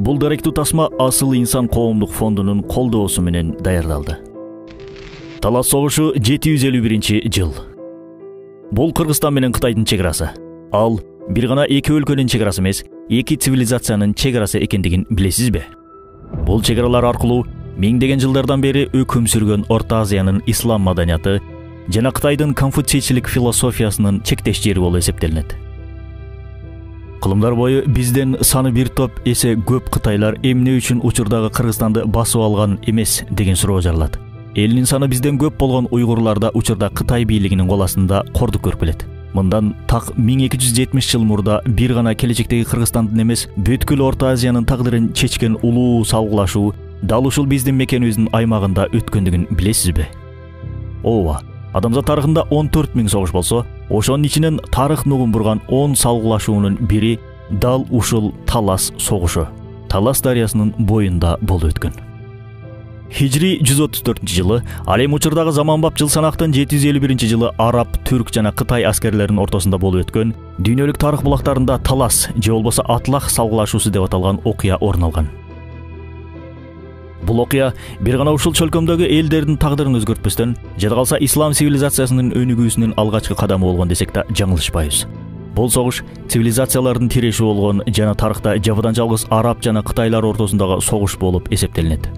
Бул даректүү тасма Асыл инсан коомдук фондунун колдоосу менен даярдалды. Талас согушу 751-жыл. Бул Кыргызстан менен Кытайдын чегарасы. Ал бир гана эки өлкөнүн чегарасы эмес, эки цивилизациянын чегарасы экендигин билесизби? Бул чегаралар аркылуу миңдеген жылдардан бери өкүм сүргөн Орто Азиянын ислам маданияты жана Кытайдын конфуцийчилик философиясынын чектеш жери болуп эсептелинет. Кылымдар бою бизден саны бир топ эсе көп кытайлар эмне үчүн учурдагы Кыргызстанды басып алган эмес деген суроо жаралат. Элинин саны бизден көп болгон уйгурларда учурда Кытай бийлигинин кол астында кордук көрүп келет. Мындан так 1270 жыл мурда бир гана келечектеги Кыргызстандын эмес, бүткүл Орто Азиянын тагдырын чечкен улуу салгылашуу дал ушул биздин мекенибиздин аймагында өткөндүгүн билесизби? Ооба, адамзат тарыхында 14 000 согуш болсо, ошонун ичинен тарых нугун бурган 10 салгылашуунун бири дал ушул Талас согушу. Талас дарыясынын боюнда болуп өткөн. Хижри 134-жылы, ал эми учурдагы заманбап жыл санактын 751-жылы араб, түрк жана Кытай аскерлеринин ортосунда болуп өткөн дүйнөлүк тарых булактарында Талас же болбосо Атлах салгылашуусу деп аталган окуя орун алган. Бул окуя бир гана ушул чөлкөмдөгү элдердин тагдырын өзгөртпөстөн, жада калса ислам цивилизациясынын өнүгүүсүнүн алгачкы кадамы болгон десек да жаңылышпайбыз. Бул согуш цивилизациялардын тиреши болгон жана тарыхта жабыдан жалгыз араб жана кытайлар ортосундагы согуш болуп эсептелинет.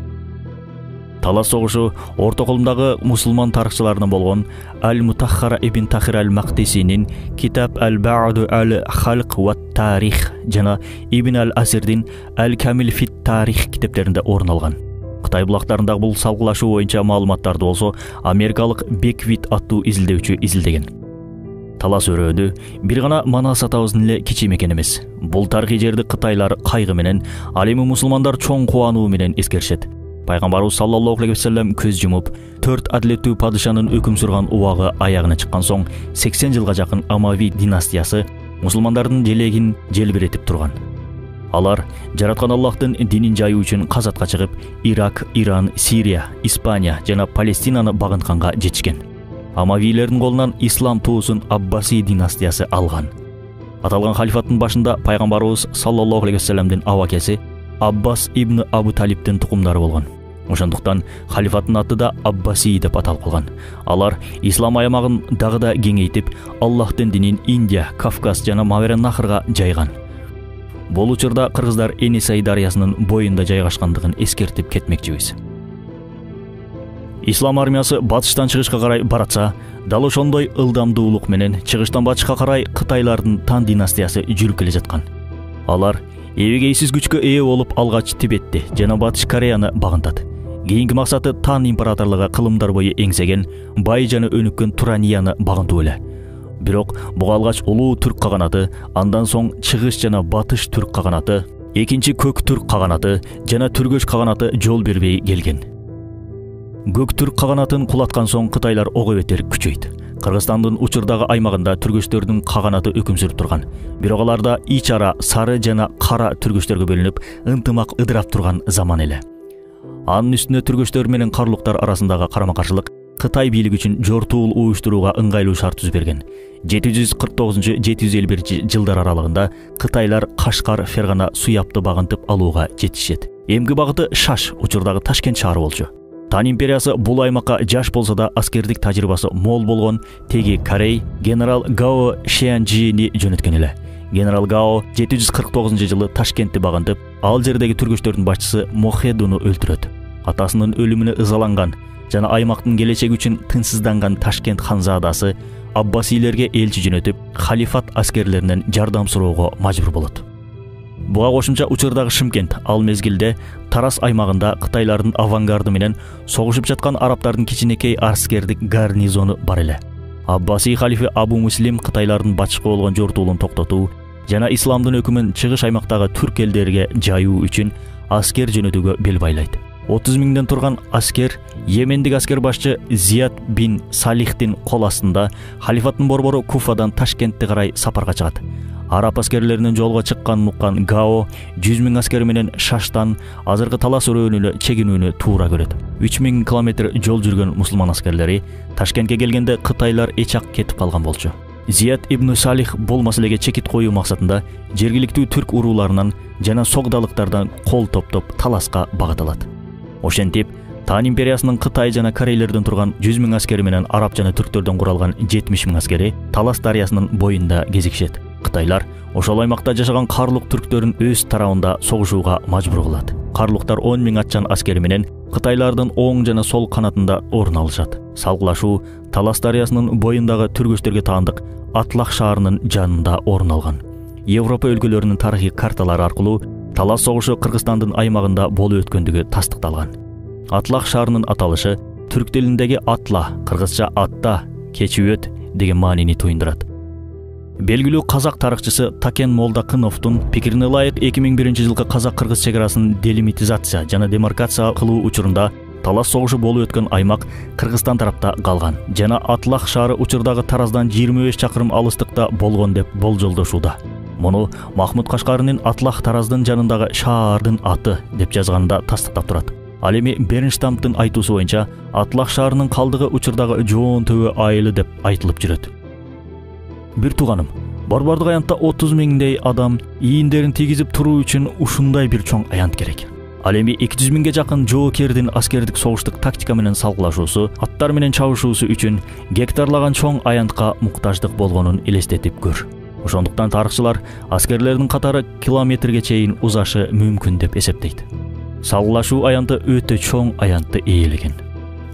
Талас согушу орто колумдагы мусулман тарыхчыларынан болгон Аль-Мутаххара ибн Тахир аль-Мактисинин Китаб аль-Ба'ду аль-Халк ва тарих жана Ибн аль-Асирдин Аль-Камил фит тарих китептеринде орун алган. Кытай булактарындагы бул салгылашуу боюнча маалыматтарды болсо америкалык Беквит аттуу изилдөөчү изилдеген. Талас өрөөндө бир гана Манас атабыздын эле кичи мекен эмес. Бул тарыхый жерди кытайлар кайгы менен, ал эми мусулмандар чоң кубануу менен эскеришет. Пайгамбарыбыз саллаллаху алейхи ва саллям көз жумуп, 4 адилеттүү падышанын өкүм сурган убагы аягына чыккан соң 80 жылга жакын Амави династиясы мусулмандардын желегин желбиретип турган. Алар жараткан Аллахтын динин жайуу үчүн казатка чыгып, Ирак, Иран, Сирия, Испания жана Палестинаны багынтканга жетишкен. Амавилердин колунан ислам туусун Аббаси династиясы алган. Аталган халифаттын башында пайгамбарыбыз саллаллаху алейхи ва саллямдын абакеси Аббас ибн Абу Талибтин тукумдары болгон. Ошондуктан халифаттын аты да Аббаси деп аталып калган. Алар ислам аймагын дагы да кеңейтип, Аллахтын динин Индия, Кавказ жана Мавереннахрга жайган. Бул учурда кыргыздар Энисай дарыясынын боюнда жайгашкандыгын эскертип кетмекчибиз. Ислам армиясы батыштан чыгышка карай баратса, дал ошондой ылдамдуулук менен чыгыштан батышка карай кытайлардын Тан династиясы жүрүп келе жаткан. Алар эбегейсиз күчкө ээ болуп алгач Тибетти жана Батыш Кореяны багынтат. Кийинки максаты Тан императорлугу кылымдар бою эңсеген, бай жана өнүккөн Туранияны багынтуу эле. Бирок буга алгач улуу түрк каганаты, андан соң чыгыш жана батыш түрк каганаты, экинчи көк түрк каганаты жана түргөч каганаты жол бербей келген. Көк түрк каганатын кулаткан соң кытайлар ого бетер күчөйт. Кыргызстандын учурдагы аймагында түргөчтөрдүн каганаты өкүм сүрүп турган. Бирок аларда ич ара сары жана кара түргөчтөргө бөлүнүп, ынтымак ыдырап турган заман эле. Анын үстүнө түргөчтөр менен карлуктар арасындагы карама-каршылык Кытай бийлиги үчүн жортуул уюштурууга ыңгайлуу шарт түзүп берген. 749-751 жылдар аралыгында кытайлар Кашкар, Фергана, Суяпты багынтып алууга жетишет. Эмки багыты Шаш, учурдагы Ташкент шаары болчу. Тан империясы бул аймакка жаш болсо да аскердик тажрыйбасы мол болгон теги Корей генерал Гао Шианжини жөнөткөн эле. Генерал Гао 749-жылы Ташкентти багынтып, ал жердеги түргөчтөрдүн башчысы Мохедуну өлтүрөт. Атасынын өлүмүнө ызаланган жана аймактын келечеги үчүн тынчсызданган Ташкент ханзадасы Аббасилерге элчи жөнөтүп, халифат аскерлеринен жардам суроого мажбур болот. Буга кошумча учурдагы Шымкент ал мезгилде Тарас аймагында кытайлардын авангарды менен согушуп жаткан арабтардын кичинекей аскердик гарнизону бар эле. Аббаси халифи Абу Муслим кытайлардын батышка болгон жортуулун токтотуу жана исламдын өкүмүн чыгыш аймактагы түрк элдерге жайуу үчүн аскер жөнөтүүгө бел байлайт. 30 000ден турган аскер Йемендик аскер башчы Зияд бин Салихтин кол астында халифаттын борбору Куфадан Ташкентке карай сапарга чыгат. Араб аскерлеринин жолго чыкканын уккан Гао 100 000 аскер менен Шаштан азыркы Талас өрөөнүнө чегинүүнү туура көрөт. 3000 километр жол жүргөн мусулман аскерлери Ташкентке келгенде кытайлар эчак кетип калган болчу. Зият ибн Салих бул маселеге чекит коюу максатында жергиликтүү түрк урууларынан жана согдалыктардан кол топтоп таласка багыт алат. Ошентип, Тан империясынын Кытай жана Корейлерден турган 100 000 аскери менен араб жана түрктөрдөн куралган 70 000 аскери Талас дарыясынын боюнда кезикишет. Кытайлар ошол аймакта жашаган карлук түрктөрүн өз тарабында согушууга мажбур кылат. Карлуктар 10 000 атчан аскери менен Кытайлардын оң жана сол канатында орун алышат. Салгылашуу Талас дарыясынын боюндагы түргөчтөргө таандык Атлах шаарынын жанында орун алган. Европа өлкөлөрүнүн тарыхый карталары аркылуу Талас согушу Кыргызстандын аймагында болуп өткөндүгү тастыкталган. Атлах шаарынын аталышы түрк тилиндеги атла, кыргызча атта, кечип өт деген маанини туюндурат. Белгилүү казак тарыхчысы Такен Молдакыновдун пикирине ылайык 2001 жылкы казак-кыргыз чек арасын делимитизация жана демаркация кылуу учурунда Талас согушу болуп өткөн аймак Кыргызстан тарапта калган жана Атлах шаары учурдагы Тараздан 25 чакырым алыстыкта болгон деп болжолдошууда. Муну Махмуд Кашкаринин Атлах Тараздын жанындагы шаардын аты деп жазганында тастыктап турат. Ал эми Бернштамптын айтуусу боюнча Атлах шаарынын калдыгы учурдагы жоон төбө айылы деп айтылып жүрөт. Бир тууганым, Борбордук аянтта 30 000дей адам ийиндерин тийгизип туруу үчүн ушундай бир чоң аянт керек. Ал эми 200 000ге жакын жоокердин аскердик согуштук тактика менен салгылашуусу, аттар менен чабышуусу үчүн гектарлаган чоң аянтка муктаждык болгонун элестетип көр. Ошондуктан тарыхчылар аскерлердин катары километрге чейин узашы мүмкүн деп эсептейт. Салгылашуу аянты өтө чоң аянтты ээлеген.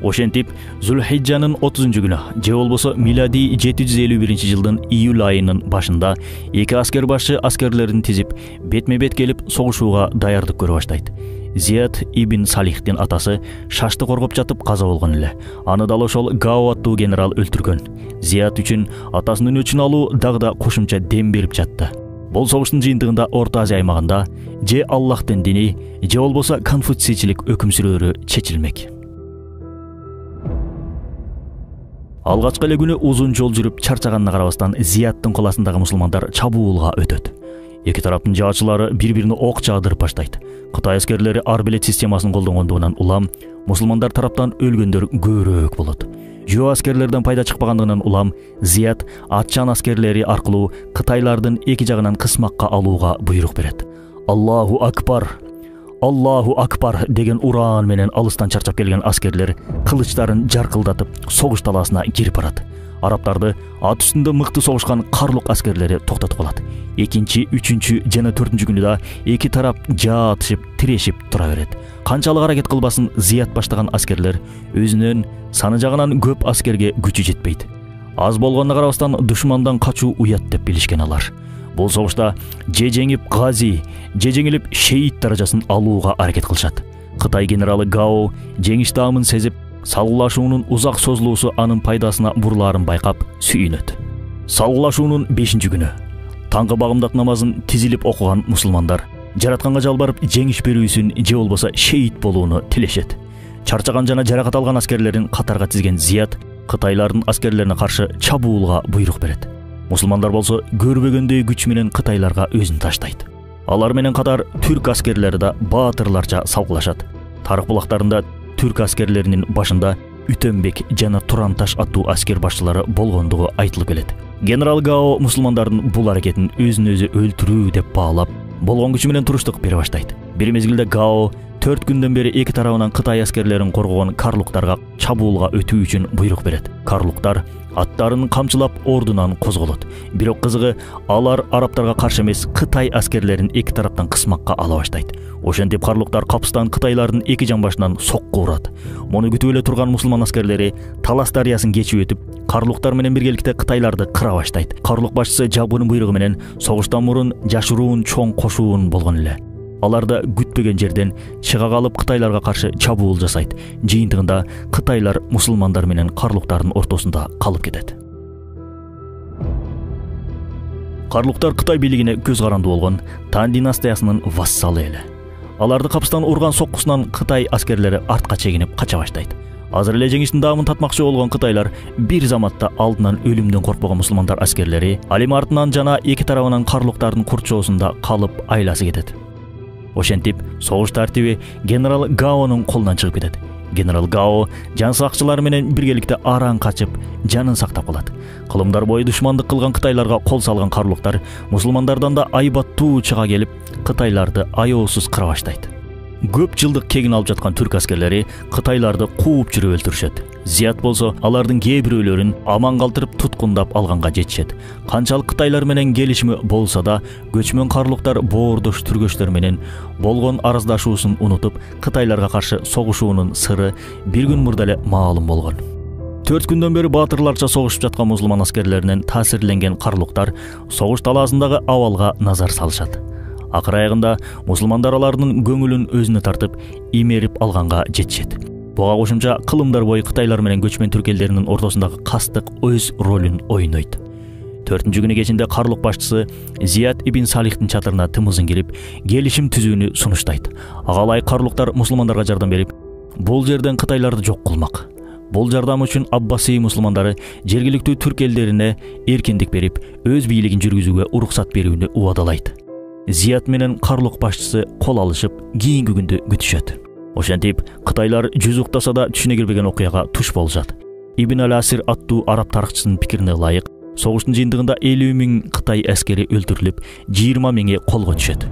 Ошентип, Зулхиджанын 30 күнү, же болбосо миладий 751 жылдын июль айынын башында эки аскер башчы аскерлерин тизип, бетме-бет келип согушууга даярдык көрө баштайт. Зият ибн Салихтин атасы шашты коргоп жатып каза болгон эле. Аны дал ошол Гао аттуу генерал өлтүргөн. Зият үчүн атасынын өчүн алуу дагы да кошумча дем берип жатты. Бул согуштун жыйынтыгында Орто Азия аймагында же Аллахтын дини, же болбосо конфуцийчилик өкүм сүрөөрү чечилмек. Алгачкы эле күнү узун жол жүрүп чарчаганына карабастан Зияттын кол астындагы мусулмандар чабуулга өтөт. Эки тараптын жаачылары бири-бирине ок жаадырып баштайт. Кытай аскерлери арбалет системасын колдонгондугунан улам мусулмандар тараптан өлгөндөр көбүрөөк болот. Жөө аскерлерден пайда чыкпагандыгынан улам Зият атчан аскерлери аркылуу кытайлардын эки жагынан кысмакка алууга буйрук берет. Аллаху акбар, Аллаху акбар деген ураан менен алыстан чарчап келген аскерлер кылычтарын жаркылдатып согуш талаасына кирип барат. Арабтарды ат үстүндө мыкты согушкан карлук аскерлери токтотуп калат. Экинчи, үчүнчү жана төртүнчү күнү да эки тарап жаатышып, тирешип тура берет. Канчалык аракет кылбасын Зият баштаган аскерлер өзүнүн саны жагынан көп аскерге күчү жетпейт. Аз болгонуна карабастан душмандан качуу уят деп билишкен алар. Бул согушта же жеңип гази, же жеңилип шейит даражасын алууга аракет кылышат. Кытай генералы Гао жеңиш таамын сезип, салгылашуунун узак созулуусу анын пайдасына бурлаарын байкап сүйүнөт. Салгылашуунун 5-чи күнү таңкы багымдак намазын тизилип окуган мусулмандар жаратканга жалбарып жеңиш берүүсүн же болбосо шейит болууну тилешет. Чарчаган жана жаракат алган аскерлерин катарга тизген Зият кытайлардын аскерлерине каршы чабуулга буйрук берет. Мусулмандар болсо көрбөгөндөй күч менен кытайларга өзүн таштайт. Алар менен катар түрк аскерлери да баатырларча салгылашат. Тарых булактарында түрк аскерлеринин башында Үтөнбек жана Туранташ аттуу аскер башчылары болгондугу айтылып келет. Генерал Гао мусулмандардын бул аракетин өзүн өзү өлтүрүү деп баалап, болгон күчү менен туруштук бере баштайт. Бир мезгилде Гао 4 күндөн бери эки тарабынан Кытай аскерлерин коргогон карлуктарга чабуулга өтүү үчүн буйрук берет. Карлуктар аттарын камчылап ордунан козголот. Бирок кызыгы, алар арабтарга каршы эмес, Кытай аскерлерин эки тараптан кысмакка ала баштайт. Ошентип карлуктар капыстан Кытайлардын эки жамбашынан сокку урат. Муну күтүп эле турган мусулман аскерлери Талас дарыясын кечип өтүп, карлуктар менен биргеликте Кытайларды кыра баштайт. Карлук башчысы Жабынын буйругу менен согуштан мурун жашыруун чоң кошуун болгон эле. Аларда күтпөгөн жерден чыга калып Кытайларга каршы чабуул жасайт. Жыйынтыгында Кытайлар мусулмандар менен карлуктардын ортосунда калып кетет. Карлуктар Кытай бийлигине көз каранды болгон Тан династиясынын вассалы эле. Аларды капыстан урган соккусунан Кытай аскерлери артка чегинип кача баштайт. Азыр эле жеңиштин даамын татмакчы болгон Кытайлар бир заматта алдынан өлүмдөн коркпогон мусулмандар аскерлери ал эми артынан жана эки тарабынан карлуктардын курчоосунда калып айласы кетет. Ошентип, согуш тартиби генерал Гаонун колунан чыгып кетет. Генерал Гао жан сакчылар менен биргеликте араң качып, жанын сактап калат. Кылымдар бою душмандык кылган кытайларга кол салган карлуктар мусулмандардан да айбаттуу чыга келип, кытайларды аяосуз кыра баштайт. Көп жылдык кегин алып жаткан түрк аскерлери кытайларды кууп жүрүп өлтүрүшөт. Зият болсо алардын кээ бирөөлөрүн аман калтырып туткундап алганга жетишет. Канчалык кытайлар менен келишими болсо да, көчмөн карлуктар боордош түргөчтөр менен болгон араздашуусун унутуп, кытайларга каршы согушуунун сыры бир күн мурда эле маалым болгон. 4 күндөн бери баатырларча согушуп жаткан мусулман аскерлеринен таасирленген карлуктар согуш талаасындагы абалга назар салышат. Акыр аягында мусулмандар алардын көңүлүн өзүнө тартып, имерип алганга жетишет. Буга кошумча кылымдар бою кытайлар менен көчмөн түрк элдеринин ортосундагы кастык өз ролун ойнойт. 4-күнү кечинде карлук башчысы Зият ибн Салихтин чатырына тымызын кирип, келишим түзүүнү сунуштайт. Ага ылайык карлуктар мусулмандарга жардам берип, бул жерден кытайларды жок кылмак. Бул жардам үчүн Аббасий мусулмандары жергиликтүү түрк элдерине эркиндик берип, өз бийлигин жүргүзүүгө уруксат берүүнү убадалайт. Зият менен карлук башчысы кол алышып, кийинки күндү күтүшөт. Ошентип, кытайлар жүз уктаса да түшүнө кирбеген окуяга туш болушат. Ибн ал-Асир аттуу араб тарыхчысынын пикирине ылайык, согуштун жыйынтыгында 50 000 кытай аскери өлтүрүлүп, 20 000 колго түшөт.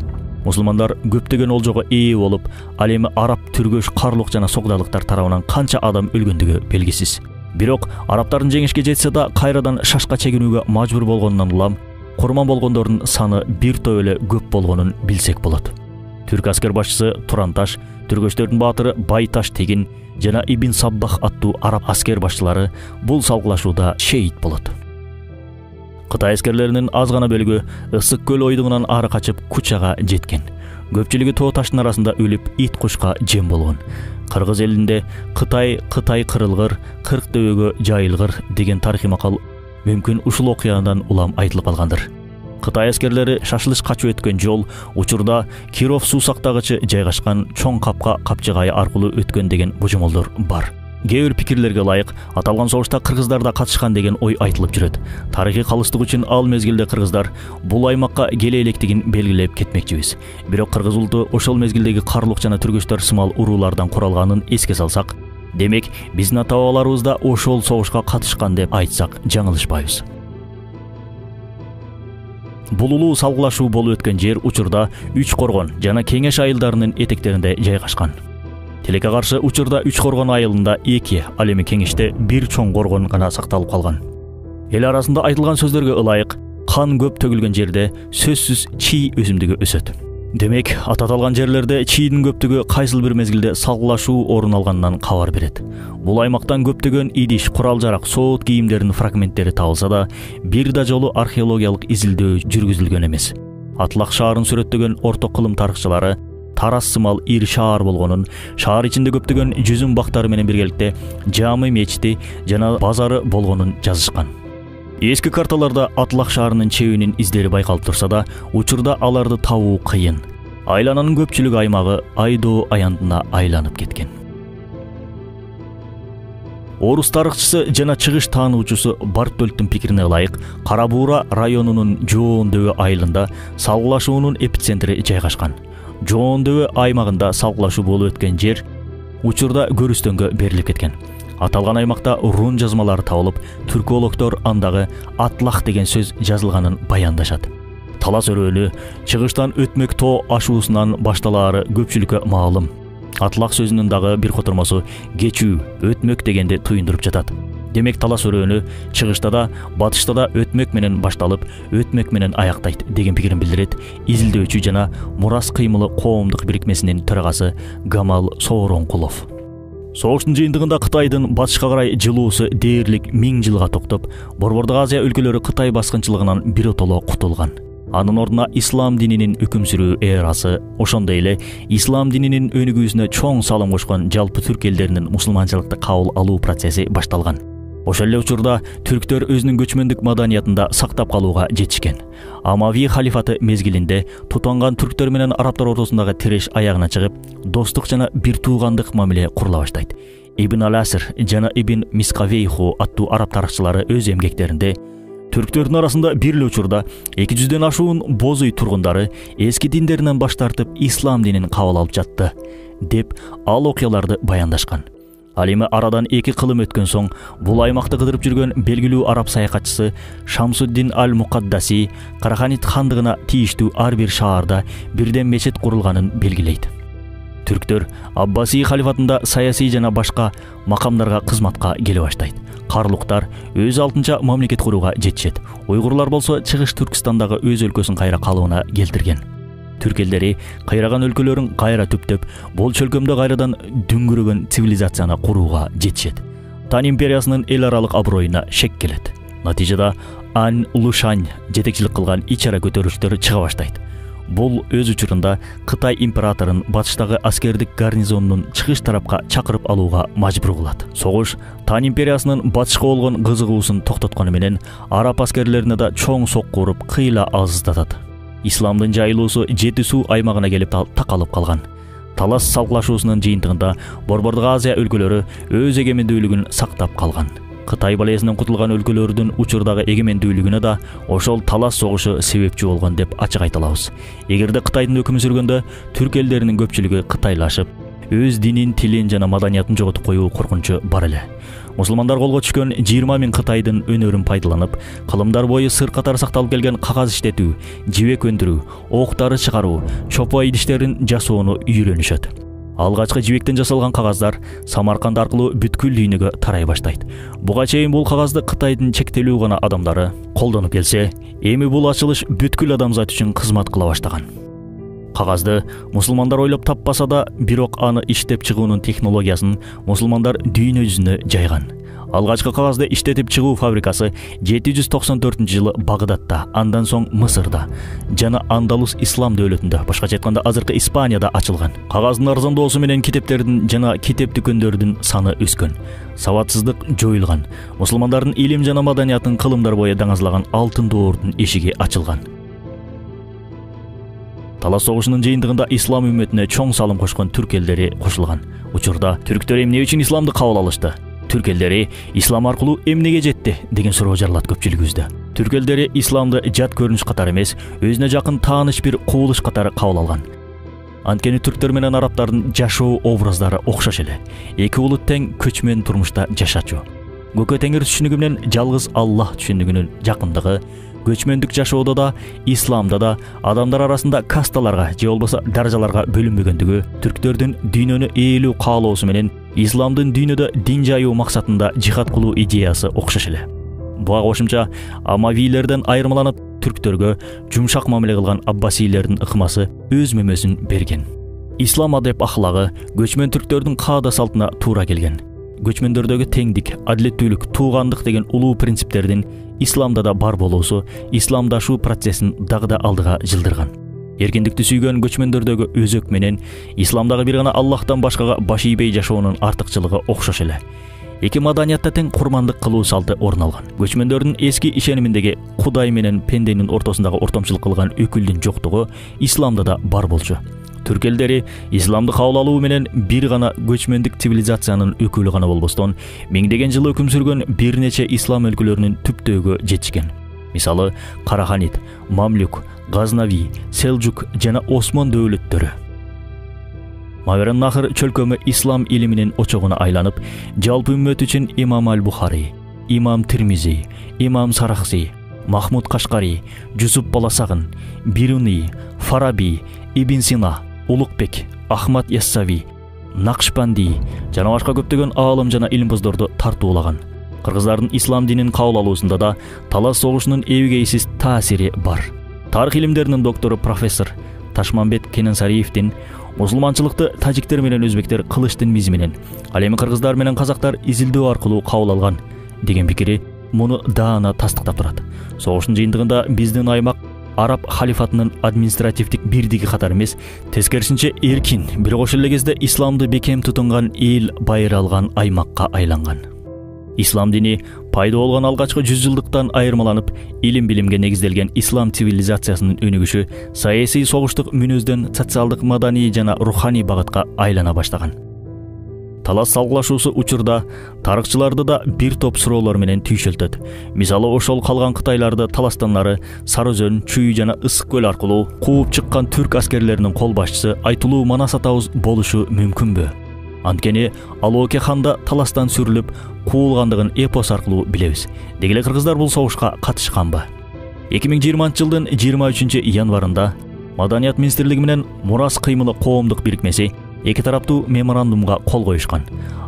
Мусулмандар көптөгөн олжого ээ болуп, ал эми араб, түргөш, карлук жана согдалыктар тарабынан канча адам өлгөндүгү белгисиз. Бирок арабтардын жеңишке жетсе да кайрадан шашка чегинүүгө мажбур болгонунан улам, курман болгондордун саны бир топ эле көп болгонун билсек болот. Түрк аскер башчысы Туранташ, түргөчтөрдүн баатыры Байташ Тегин жана Ибн Саббах аттуу араб аскер башчылары бул салгылашууда шейит болот. Кытай аскерлеринин аз гана бөлүгү Ысык көл ойдугунан ары качып Кучага жеткен. Көпчүлүгү тоо таштын арасында өлүп, ит кушка жем болгон. Кыргыз элинде Кытай кырылгыр, 40 дөбөгө жайылгыр деген тарыхый макал мүмкүн ушул окуядан улам айтылып калгандыр. Кытай аскерлери шашылыш качып өткөн жол учурда Киров суу сактагычы жайгашкан чоң капка капчыгайы аркылуу өткөн деген божомолдор бар. Кээ бир пикирлерге ылайык, аталган согушта кыргыздар да катышкан деген ой айтылып жүрөт. Тарыхый калыстык үчүн ал мезгилде кыргыздар бул аймакка келе электигин белгилеп кетмекчибиз. Бирок кыргыз улуту ошол мезгилдеги карлук жана түргөчтөр сымал уруулардан куралганын эске салсак, демек биздин ата-бабаларыбыз да ошол согушка катышкан деп айтсак жаңылышпайбыз. Бул улуу салгылашуу болуп өткөн жер учурда Үч Коргон жана Кеңеш айылдарынын этектеринде жайгашкан. Тилекке каршы учурда Үч Коргон айылында 2, ал эми Кеңеште 1 чоң коргон гана сакталып калган. Эл арасында айтылган сөздөргө ылайык, кан көп төгүлгөн жерде сөзсүз чий өсүмдүгү өсөт. Демек, аталган жерлерде чийдин көптүгү кайсыл бир мезгилде салгылашуу орун алганынан кабар берет. Бул аймактан көптөгөн идиш, курал-жарак, соот кийимдеринин фрагменттери табылса да, бир да жолу археологиялык изилдөө жүргүзүлгөн эмес. Атлак шаарын сүрөттөгөн орто кылым тарыхчылары Тарас сымал ир шаар болгонун, шаар ичинде көптөгөн жүзүм бактары менен биргеликте жамы мечити жана базары болгонун жазышкан. Эски карталарда Атлак шаарынын чебинин издери байкалып турса да, учурда аларды табуу кыйын. Айлананын көпчүлүк аймагы Айдоо аяндына айланып кеткен. Орус тарыхчысы жана чыгыш таануучусу Бартольдтун пикирине ылайык, Кара Буура районунун Жоон дөбө айылында салгылашуунун эпицентри жайгашкан. Жоон дөбө аймагында салгылашуу болуп өткөн жер учурда көрүстөнгө берилип кеткен. Аталган аймакта рун жазмалары табылып, түркологдор андагы Атлах деген сөз жазылганын баяндашат. Талас өрөөнү чыгыштан өтмөк тоо ашуусунан башталаары көпчүлүккө маалым. Атлах сөзүнүн дагы бир котормосу кечүү, өтмөк дегенди туюндуруп жатат. Демек талас өрөөнү чыгышта да, батышта да өтмөк менен башталып, өтмөк менен аяктайт деген пикирин билдирет изилдөөчү жана Мурас кыймылы коомдук бирикмесинин төрагасы Гамал Сооронкулов. Согуштун жыйынтыгында Кытайдын батышка карай жылуусу дээрлик 1000 жылга токтоп, Борбордук Азия өлкөлөрү Кытай баскынчылыгынан биротоло кутулган. Анын ордуна ислам дининин өкүм сүрүү эрасы, ошондой эле ислам дининин өнүгүүсүнө чоң салым кошкон жалпы түрк элдеринин мусулманчылыкты кабыл алуу процесси башталган. Ошол эле учурда түрктөр өзүнүн көчмөндүк маданиятында сактап калууга жетишкен. Амави халифаты мезгилинде тутанган түрктөр менен арабтар ортосундагы тиреш аягына чыгып, достук жана бир туугандык мамиле курула баштайт. Ибн ал-Асир жана Ибн Мискавейху аттуу араб тарыхчылары өз эмгектеринде түрктөрдүн арасында бир эле учурда 200дөн ашуун бозуй тургундары эски диндеринен баш тартып ислам динин кабыл алып жатты деп ал окуяларды баяндашкан. Ал эми арадан 2 кылым өткөн соң бул аймакты кыдырып жүргөн белгилүү араб саякатчысы Шамсуддин аль-Мукаддаси Караханит хандыгына тийиштүү ар бир шаарда бирден мечет курулганын белгилейт. Түрктөр Аббаси халифатында саясий жана башка макамдарга кызматка келе баштайт. Карлуктар өз алдынча мамлекет курууга жетишет. Уйгурлар болсо чыгыш Түркстандагы өз өлкөсүн кайра калыбына келтирген. Түрк элдери кайраган өлкөлөрүн кайра түптөп, бул чөлкөмдө кайрадан дүңгүрөгөн цивилизацияны курууга жетишет. Тан империясынын эл аралык аброюна шек келет. Натыйжада Ан Лушань жетекчилик кылган ич-ара көтөрүлүштөр чыга баштайт. Бул өз учурунда Кытай императорун батыштагы аскердик гарнизонунун чыгыш тарапка чакырып алууга мажбур кылат. Согуш Тан империясынын батышка болгон кызыгуусун токтоткону менен араб аскерлерине да чоң сокку уруп кыйла азыздатат. Исламдын жайылуусу Жети суу аймагына келип такалып калган. Талас салгылашуусунун жыйынтыгында Борбордук Азия өлкөлөрү өз эгемендүүлүгүн сактап калган. Кытай балесинен кутулган өлкөлөрдүн учурдагы эгемендүүлүгүнө да ошол талас согушу себепчи болгон деп ачык айта алабыз. Эгерде Кытайдын өкүмү сүргөндө түрк элдеринин көпчүлүгү кытайлашып, өз динин, тилин жана маданиятын жоготуп коюу коркунучу бар эле. Мусулмандар колго түшкөн 20 000 Кытайдын өнөрүн пайдаланып, кылымдар бою сыр катары сакталып келген кагаз иштетүү, жибек өндүрүү, октары чыгаруу, чопо идиштерин жасоону үйрөнүшөт. Алгачкы жибектен жасалган кагаздар Самарканд аркылуу бүткүл дүйнөгө тарай баштайт. Буга чейин бул кагазды Кытайдын чектелүү гана адамдары колдонуп келсе, эми бул ачылыш бүткүл адамзат үчүн кызмат кыла баштаган. Кагазды мусулмандар ойлоп таппаса да, бирок аны иштеп чыгуунун технологиясын мусулмандар дүйнө жүзүнө жайган. Алгачкы кагазды иштетип чыгуу фабрикасы 794-жылы Багдадта, андан соң Мысырда жана Андалус ислам дөөлөтүндө, башкача айтканда азыркы Испанияда ачылган. Кагаздын арзандоосу менен китептердин жана китеп дүкөндөрдүн саны өскөн. Саватсыздык жоюлган. Мусулмандардын илим жана маданиятын кылымдар бою даңазлаган алтын доордун эшиги ачылган. Талас согушунун жыйынтыгында ислам үммөтүнө чоң салым кошкон түрк элдери кошулган. Учурда түрктөр эмне үчүн исламды кабыл алышты? Түрк элдери ислам аркылуу эмнеге жетти деген суроо жаралат көпчүлүгүбүздө. Түрк элдери исламды жат көрүнүш катары эмес, өзүнө жакын тааныш бир кубулуш катары кабыл алган. Анткени түрктөр менен арабтардын жашоо образдары окшош эле. Эки улут тең көчмөн турмушта жашачу. Көкө теңир түшүнүгү менен жалгыз Аллах түшүнүгүнүн жакындыгы, көчмөндүк жашоодо да, исламда да адамдар арасында касталарга же болбосо даражаларга бөлүнбөгөндүгү, түрктөрдүн дүйнөнү ээлүү каалоосу менен исламдын дүйнөдө дин жайуу максатында жихад кылуу идеясы окшош эле. Буга кошумча Амавийлерден айырмаланып, түрктөргө жумшак мамиле кылган Аббасийлердин ыкмасы өз мөмөсүн берген. Ислам адеп ахлагы көчмөн түрктөрдүн каада салтына туура келген. Көчмөндөрдөгү теңдик, адилеттүүлүк, туугандык деген улуу принциптердин исламда да бар болуусу исламдашуу процессин дагы да алдыга жылдырган. Эркиндикти сүйгөн көчмөндөрдөгү өзөк менен исламдагы бир гана Аллахтан башкага баш ийбей жашоонун артыкчылыгы окшош эле. Эки маданиятта тең курмандык кылуу салты орун алган. Көчмөндөрдүн эски ишениминдеги Кудай менен пенденин ортосундагы ортомчулук кылган өкүлдүн жоктугу исламда да бар болчу. Түрк элдери исламды кабыл алуу менен бир гана көчмөндүк цивилизациянын өкүлү гана болбостон, миңдеген жыл өкүм сүргөн бир нече ислам өлкөлөрүнүн түптөөгө жетишкен. Мисалы, Караханит, Мамлюк, Газнави, Селжук жана Осман дөөлөттөрү. Маварен-Нахр чөлкөмү ислам илиминин очогуна айланып, жалпы үммөт үчүн Имам аль-Бухари, Имам Тирмизи, Имам Сарахси, Махмуд Кашкари, Жусуп Баласагын, Бируни, Фараби, Ибн Сина, Улукбек, Ахмад Яссави, Накшбанди жана башка көптөгөн аалым жана илимпоздорду тартуулаган. Кыргыздардын ислам динин кабыл алуусунда да талас согушунун эбигейсиз таасири бар. Тарых илимдеринин доктору профессор Ташмамбет Кененсариевдин мусулманчылыкты тажиктер менен өзбектер кылычтын мизи менен, ал эми кыргыздар менен казактар изилдөө аркылуу кабыл алган деген пикири муну даана тастыктап турат. Согуштун жыйынтыгында биздин аймак араб халифатынын административдик бирдиги катары эмес, тескерисинче эркин, бирок ошол эле кезде исламды бекем тутунган эл байыр алган аймакка айланган. Ислам дини пайда болгон алгачкы 100 жылдыктан айырмаланып, илим билимге негизделген ислам цивилизациясынын өнүгүшү саясий согуштук мүнөздөн социалдык, маданий жана руханий багытка айлана баштаган. Талас салгылашуусу учурда тарыхчыларды да бир топ суроолор менен түйшөлтөт. Мисалы, ошол калган кытайларды таластанлары Сары Өзөн, Чүй жана Ысык көл аркылуу кууп чыккан түрк аскерлеринин кол башчысы Айтылуу Манас атабыз болушу мүмкүнбү? Анткени Алооке хан да таластан сүрүлүп куулгандыгын эпос аркылуу билебиз. Деги эле кыргыздар бул согушка катышканбы? 2020-жылдын 23-январында Маданият министрлиги менен Мурас кыймылы коомдук бирикмеси эки тараптуу меморандумга кол коюшкан.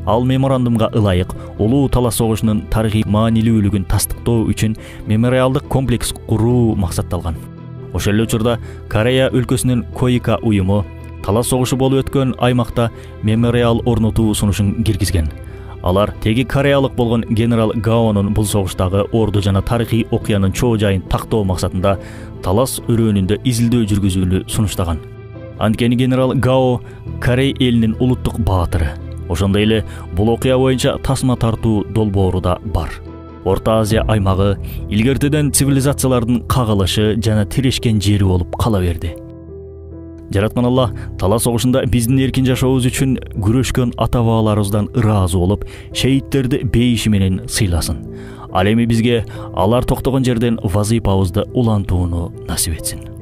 Ал меморандумга ылайык улуу Талас согушунун тарыхый маанилүүлүгүн тастыктоо үчүн мемориалдык комплекс куруу максатталган. Ошол эле учурда Корея өлкөсүнүн Коика уюму Талас согушу болуп өткөн аймакта мемориал орнотуу сунушун киргизген. Алар теги кореялык болгон генерал Гаонун бул согуштагы орду жана тарыхый окуянын чоо жайын тактоо максатында Талас өрөөнүндө изилдөө жүргүзүүнү сунуштаган. Анткени генерал Гао Корей элинин улуттук баатыры. Ошондой эле бул окуя боюнча тасма тартуу долбоору да бар. Орто Азия аймагы илгертеден цивилизациялардын кагылышы жана тирешкен жери болуп кала берди. Жараткан Алла Талас согушунда биздин эркин жашообуз үчүн күрөшкөн ата-бабаларыбыздан ыраазы болуп, шейиттерди бейиши менен сыйласын. Ал эми бизге алар токтогон жерден вазыйпабызды улантууну насип этсин.